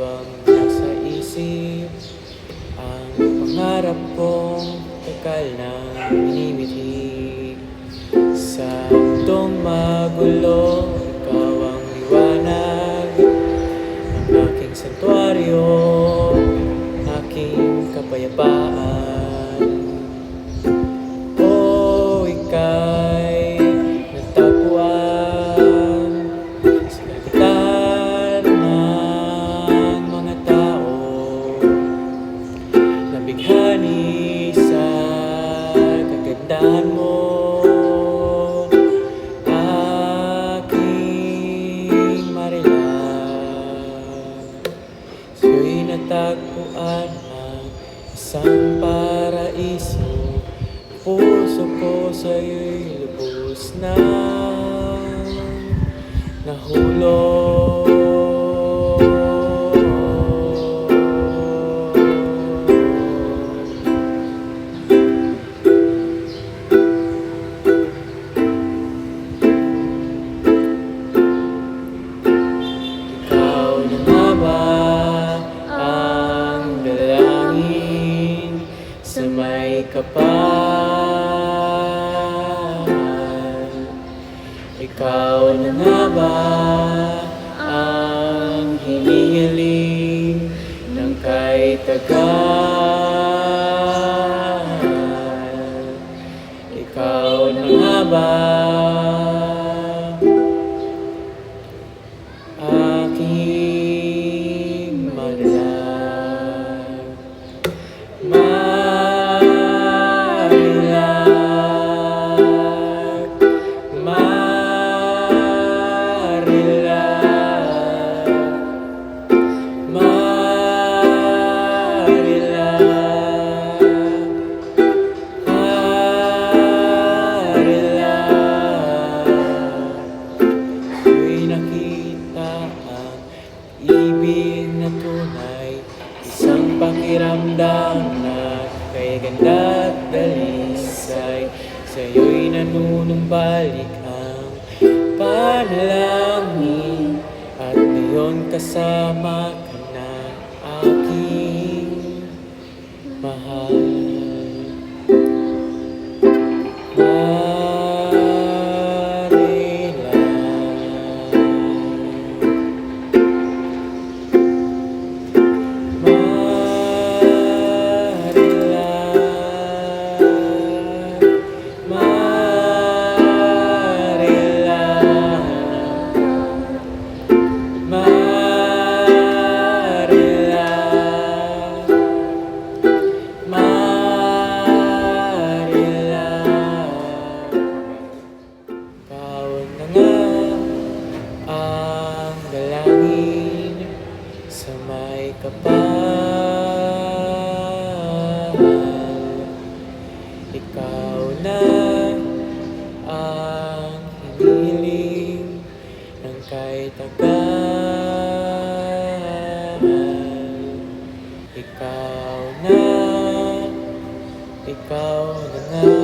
ang nasa isip, ang pangarap kong tagal na minimithi. Sa mundong magulo, ikaw ang liwanag, ang aking santuaryo, aking kapayapaan. O ika'y natagpuan sa kagitan ng mga tao, nabighani sa kagandahan mo. Aking marilang, siya'y natagpuan ang isang paraiso. Puso ko sa'yo'y lubos na nahulog. Ikaw na nga ba ang dalangin sa may kapal? Ikaw na nga ba ang hinihiling ng kay tagal? Ikaw na nga ba aking marilang? Marilang, marilang, marilang, marilang. Siya'y nakita ang ibig na tunay, isang pakiramdam na kay ganda at dalisay. Sa'yo'y nanunumbalik ang panalangin, at ngayon kasama ka na, aking mahal. Ang dalangin sa may kapal, ikaw na ang hinihiling ng kay tagal. Ikaw na nga